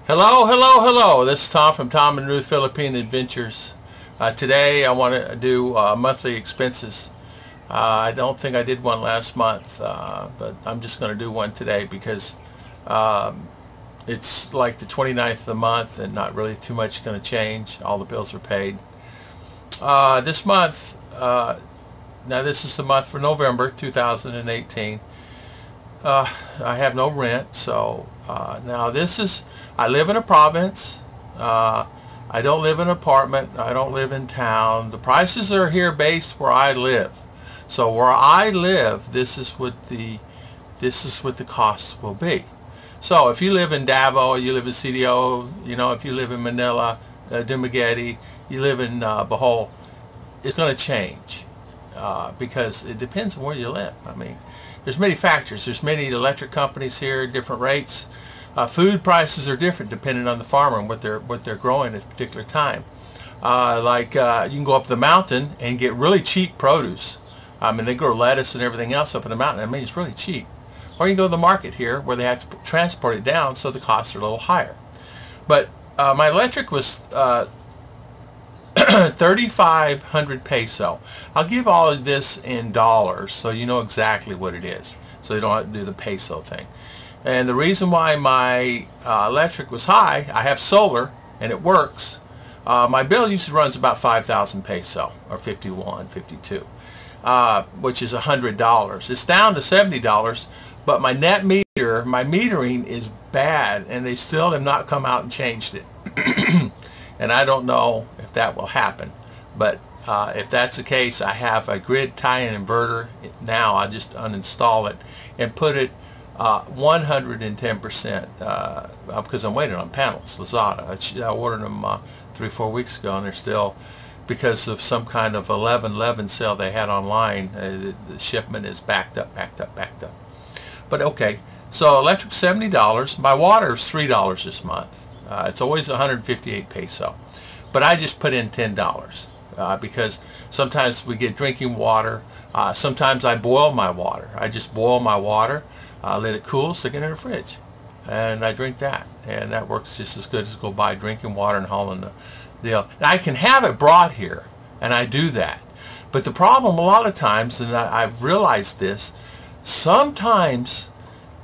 Hello, hello, hello. This is Tom from Tom and Ruth Filipina Adventures. Today I want to do monthly expenses. I don't think I did one last month, but I'm just going to do one today because it's like the 29th of the month and not really too much going to change. All the bills are paid. This month, now this is the month for November 2018. I have no rent, so now this is, I live in a province. I don't live in an apartment. I don't live in town. The prices are here based where I live. So where I live, this is what the costs will be. So if you live in Davao, you live in CDO, you know, if you live in Manila, Dumaguete, you live in Bohol, it's going to change because it depends on where you live. I mean, there's many factors. There's many electric companies here, different rates. Food prices are different depending on the farmer and what they're growing at a particular time. You can go up the mountain and get really cheap produce. I mean, they grow lettuce and everything else up in the mountain. I mean, it's really cheap. Or you can go to the market here where they have to transport it down, so the costs are a little higher. But my electric was 3,500 peso. I'll give all of this in dollars so you know exactly what it is, so you don't have to do the peso thing. And the reason why my electric was high, I have solar and it works. My bill usually runs about 5,000 peso, or 51, 52, which is $100. It's down to $70, but my net meter, my metering is bad, and they still have not come out and changed it. And I don't know if that will happen, but if that's the case, I have a grid tie-in inverter now. I just uninstall it and put it 110% because I'm waiting on panels. Lazada. I ordered them 3-4 weeks ago, and they're still, because of some kind of 11/11 sale they had online, the shipment is backed up. But okay, so electric $70. My water is $3 this month. It's always 158 peso, but I just put in $10 because sometimes we get drinking water. Sometimes I boil my water. I just boil my water, let it cool, stick it in the fridge, and I drink that, and that works just as good as go buy drinking water and hauling the deal. And I can have it brought here, and I do that. But the problem a lot of times, and I've realized this, sometimes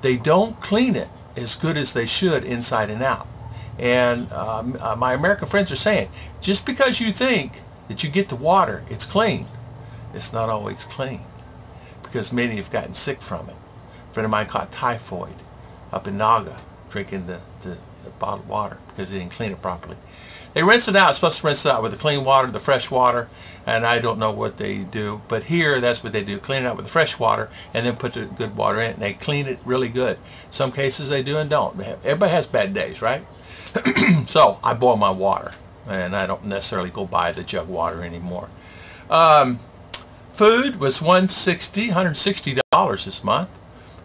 they don't clean it as good as they should inside and out. And my American friends are saying, just because you think that you get the water, it's clean, it's not always clean, because many have gotten sick from it. A friend of mine caught typhoid up in Naga drinking the bottled water because they didn't clean it properly. They rinse it out. It's supposed to rinse it out with the clean water, the fresh water, and I don't know what they do. But here, that's what they do. Clean it out with the fresh water and then put the good water in it. And they clean it really good. Some cases they do and don't. Everybody has bad days, right? So I boil my water, and I don't necessarily go buy the jug water anymore. Food was $160 this month.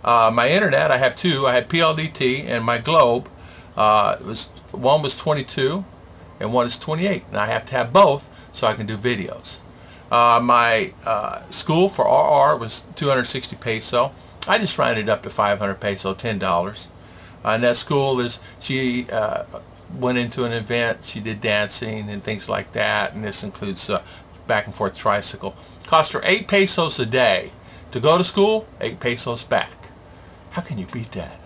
My internet, I have two. I had PLDT and my Globe. One was 22 and one is 28, and I have to have both so I can do videos. My school for RR was 260 peso. I just rounded it up to 500 peso, $10. And that school is, she went into an event, she did dancing and things like that, and this includes back and forth tricycle. Cost her 8 pesos a day to go to school, 8 pesos back. How can you beat that?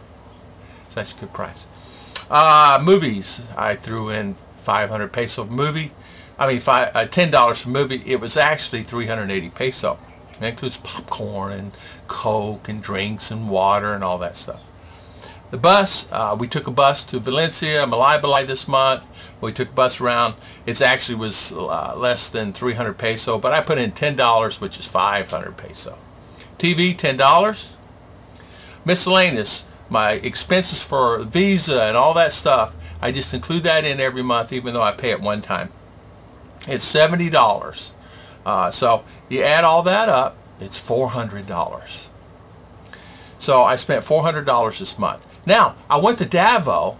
Such a good price. Movies, I threw in 500 peso movie. I mean, $10 for movie. It was actually 380 peso. It includes popcorn and Coke and drinks and water and all that stuff. The bus, we took a bus to Valencia, Malay this month. We took a bus around. It actually was less than 300 peso, but I put in $10, which is 500 peso. TV, $10. Miscellaneous, my expenses for Visa and all that stuff, I just include that in every month, even though I pay it one time. It's $70. So you add all that up, it's $400. So I spent $400 this month. Now, I went to Davao,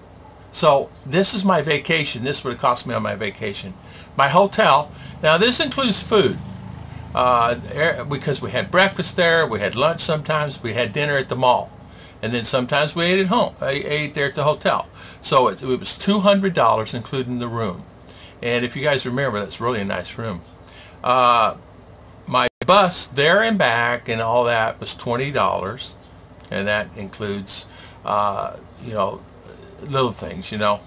so this is my vacation. This is what it cost me on my vacation. My hotel, now this includes food, because we had breakfast there, we had lunch sometimes, we had dinner at the mall, and then sometimes we ate at home. I ate there at the hotel. So it was $200 including the room. And if you guys remember, that's really a nice room. My bus there and back and all that was $20, and that includes you know, little things, you know,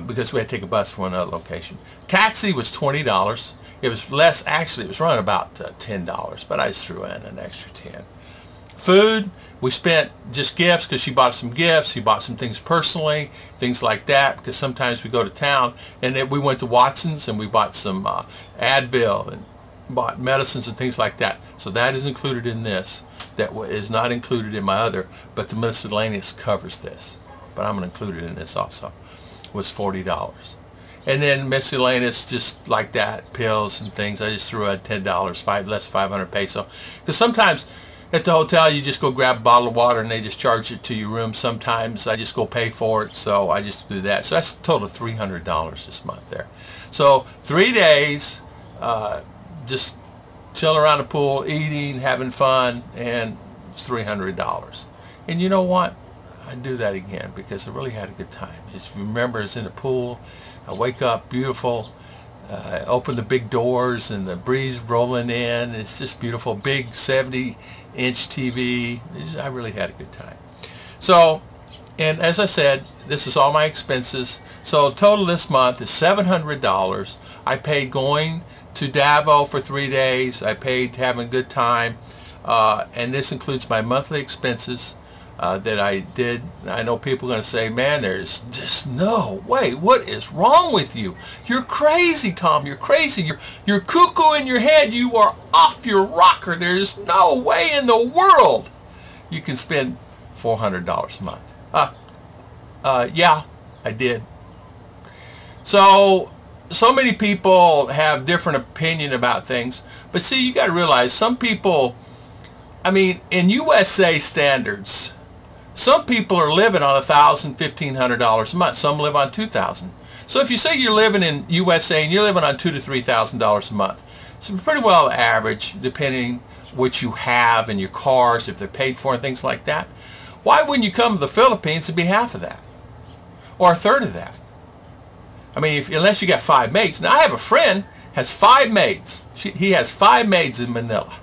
because we had to take a bus from another location. Taxi was $20. It was less, actually it was running about $10, but I just threw in an extra 10. Food, we spent just gifts because she bought some gifts. She bought some things personally, things like that, because sometimes we go to town, and then we went to Watson's and we bought some Advil and bought medicines and things like that. So that is included in this. That is not included in my other, but the miscellaneous covers this. But I'm going to include it in this also. Was $40. And then miscellaneous, just like that, pills and things, I just threw out $10, less 500 peso. Because sometimes at the hotel you just go grab a bottle of water and they just charge it to your room. Sometimes I just go pay for it, so I just do that. So that's a total of $300 this month there. So 3 days, just chilling around the pool, eating, having fun, and it's $300. And you know what? I'd do that again because I really had a good time. Just remember, it's in the pool. I wake up beautiful. I open the big doors and the breeze rolling in. It's just beautiful. Big 70-inch TV. I really had a good time. So, and as I said, this is all my expenses. So total this month is $700. I paid going to Davao for 3 days. I paid having a good time. And this includes my monthly expenses that I did. I know people are going to say, man, there's just no way. What is wrong with you? You're crazy, Tom. You're crazy. You're cuckoo in your head. You are off your rocker. There's no way in the world you can spend $400 a month. Yeah, I did. So many people have different opinion about things. But see, you got to realize some people, I mean, in USA standards, some people are living on $1,000, $1,500 a month. Some live on $2,000. So if you say you're living in USA and you're living on $2,000 to $3,000 a month, so pretty well average, depending what you have and your cars, if they're paid for and things like that. Why wouldn't you come to the Philippines and be half of that, or a third of that? I mean, unless you got 5 maids. Now I have a friend has 5 maids. He has 5 maids in Manila.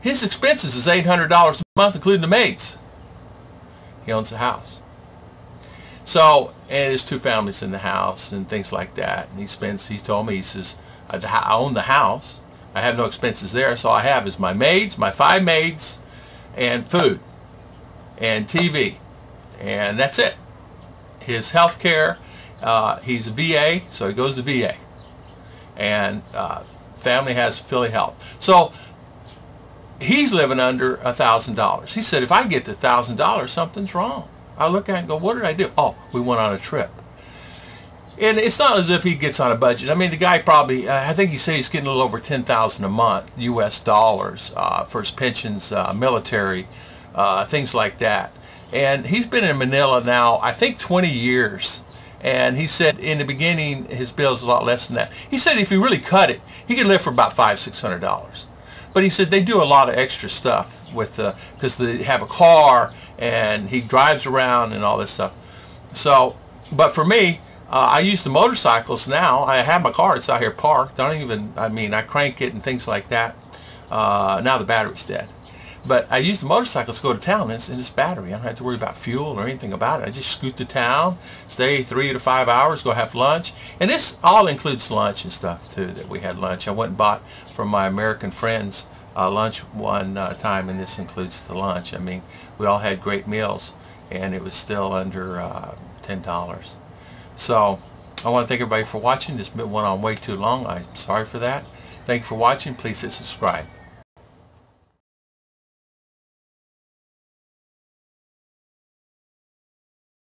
His expenses is $800 a month, including the maids. He owns a house. So, and there's 2 families in the house and things like that. And he told me, he says, I own the house. I have no expenses there. So all I have is my maids, my 5 maids, and food, and TV. And that's it. His health care, he's a VA, so he goes to VA. And family has Philly Health. So he's living under $1,000. He said, if I get to $1,000, something's wrong. I look at it and go, what did I do? Oh, we went on a trip. And it's not as if he gets on a budget. I mean, the guy probably, I think he said he's getting a little over $10,000 a month, US dollars, for his pensions, military, things like that. And he's been in Manila now, I think 20 years. And he said in the beginning, his bill's a lot less than that. He said if he really cut it, he could live for about $500, $600. But he said they do a lot of extra stuff with because they have a car and he drives around and all this stuff. So, but for me, I use the motorcycles now. I have my car. It's out here parked. I mean, I crank it and things like that. Now the battery's dead. But I use the motorcycles to go to town, and it's battery. I don't have to worry about fuel or anything about it. I just scoot to town, stay 3 to 5 hours, go have lunch. And this all includes lunch and stuff, too, that we had lunch. I went and bought from my American friends lunch one time, and this includes the lunch. I mean, we all had great meals, and it was still under $10. So I want to thank everybody for watching. This went on way too long. I'm sorry for that. Thank you for watching. Please hit subscribe.